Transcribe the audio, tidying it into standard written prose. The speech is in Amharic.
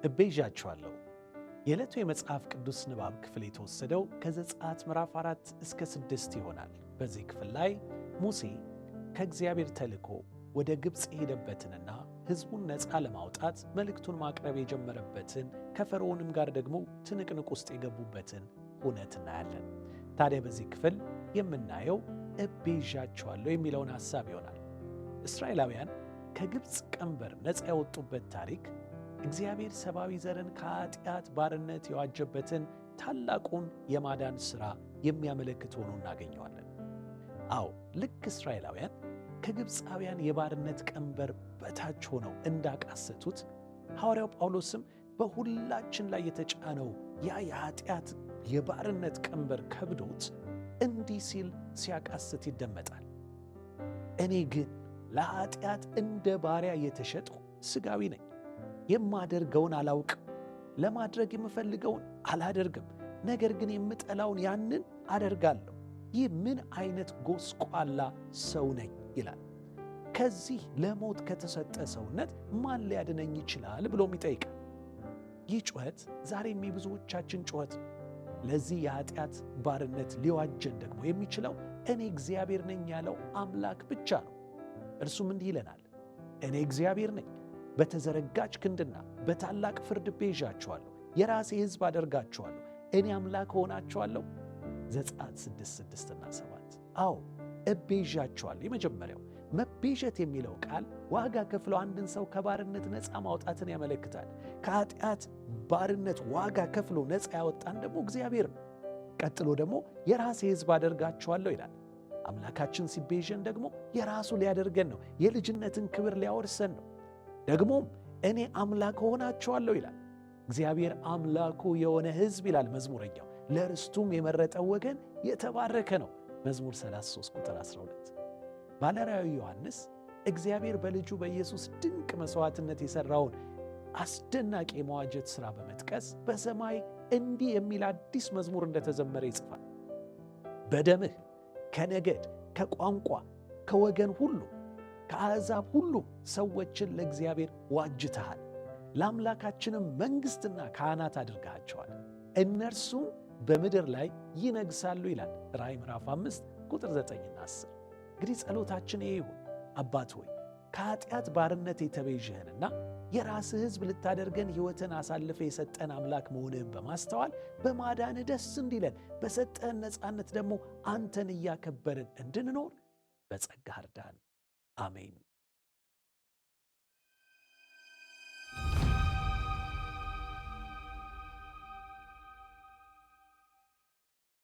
እቤዣችኋለሁ። የዕለቱ የመጽሐፍ ቅዱስ ንባብ ክፍል የተወሰደው ከዘጸአት ምዕራፍ 4 እስከ 6 ይሆናል። በዚህ ክፍል ላይ ሙሴ ከእግዚአብሔር ተልኮ ወደ ግብፅ የሄደበትንና ሕዝቡን ነፃ ለማውጣት መልእክቱን ማቅረብ የጀመረበትን ከፈርዖንም ጋር ደግሞ ትንቅንቅ ውስጥ የገቡበትን ሁነት እናያለን። ታዲያ በዚህ ክፍል የምናየው እቤዣችኋለሁ የሚለውን ሐሳብ ይሆናል። እስራኤላውያን ከግብፅ ቀንበር ነፃ ያወጡበት ታሪክ እግዚአብሔር ሰብአዊ ዘርን ከኃጢአት ባርነት የዋጀበትን ታላቁን የማዳን ሥራ የሚያመለክት ሆኖ እናገኘዋለን። አዎ ልክ እስራኤላውያን ከግብፃውያን የባርነት ቀንበር በታች ሆነው እንዳቃሰቱት ሐዋርያው ጳውሎስም በሁላችን ላይ የተጫነው ያ የኃጢአት የባርነት ቀንበር ከብዶት እንዲህ ሲል ሲያቃስት ይደመጣል። እኔ ግን ለኃጢአት እንደ ባሪያ የተሸጥሁ ሥጋዊ ነኝ። የማደርገውን አላውቅም፣ ለማድረግ የምፈልገውን አላደርግም፣ ነገር ግን የምጠላውን ያንን አደርጋለሁ። ይህ ምን አይነት ጎስቋላ ሰው ነኝ ይላል። ከዚህ ለሞት ከተሰጠ ሰውነት ማን ሊያድነኝ ይችላል ብሎም ይጠይቃል። ይህ ጩኸት ዛሬም የብዙዎቻችን ጩኸት ነው። ለዚህ የኃጢአት ባርነት ሊዋጀን ደግሞ የሚችለው እኔ እግዚአብሔር ነኝ ያለው አምላክ ብቻ ነው። እርሱም እንዲህ ይለናል፣ እኔ እግዚአብሔር ነኝ፣ በተዘረጋች ክንድና በታላቅ ፍርድ ቤዣችኋለሁ፣ የራሴ ሕዝብ አደርጋችኋለሁ፣ እኔ አምላክ ሆናችኋለሁ። ዘጸአት 6:6 እና 7። አዎ እቤዣችኋለሁ። የመጀመሪያው መቤዠት የሚለው ቃል ዋጋ ከፍሎ አንድን ሰው ከባርነት ነፃ ማውጣትን ያመለክታል። ከኃጢአት ባርነት ዋጋ ከፍሎ ነፃ ያወጣን ደግሞ እግዚአብሔር ነው። ቀጥሎ ደግሞ የራሴ ሕዝብ አደርጋችኋለሁ ይላል። አምላካችን ሲቤዠን ደግሞ የራሱ ሊያደርገን ነው። የልጅነትን ክብር ሊያወርሰን ነው። ደግሞም እኔ አምላክ ሆናችኋለሁ ይላል። እግዚአብሔር አምላኩ የሆነ ሕዝብ ይላል መዝሙረኛው፣ ለርስቱም የመረጠው ወገን የተባረከ ነው። መዝሙር 33 ቁጥር 12። ባለራዕዩ ዮሐንስ እግዚአብሔር በልጁ በኢየሱስ ድንቅ መሥዋዕትነት የሠራውን አስደናቂ የመዋጀት ሥራ በመጥቀስ በሰማይ እንዲህ የሚል አዲስ መዝሙር እንደተዘመረ ይጽፋል። በደምህ ከነገድ፣ ከቋንቋ፣ ከወገን ሁሉ፣ ከአሕዛብ ሁሉ ሰዎችን ለእግዚአብሔር ዋጅተሃል፣ ለአምላካችንም መንግሥትና ካህናት አድርገሃቸዋል፣ እነርሱም በምድር ላይ ይነግሣሉ ይላል ራእይ ምዕራፍ 5 ቁጥር 9ና 10። እንግዲህ ጸሎታችን ይሄ ይሁን። አባት ሆይ ከኃጢአት ባርነት የተቤዠህንና የራስህ ሕዝብ ልታደርገን ሕይወትን አሳልፈ የሰጠን አምላክ መሆንህን በማስተዋል በማዳንህ ደስ እንዲለን በሰጠህን ነፃነት ደግሞ አንተን እያከበርን እንድንኖር በጸጋህ እርዳን። አሜን።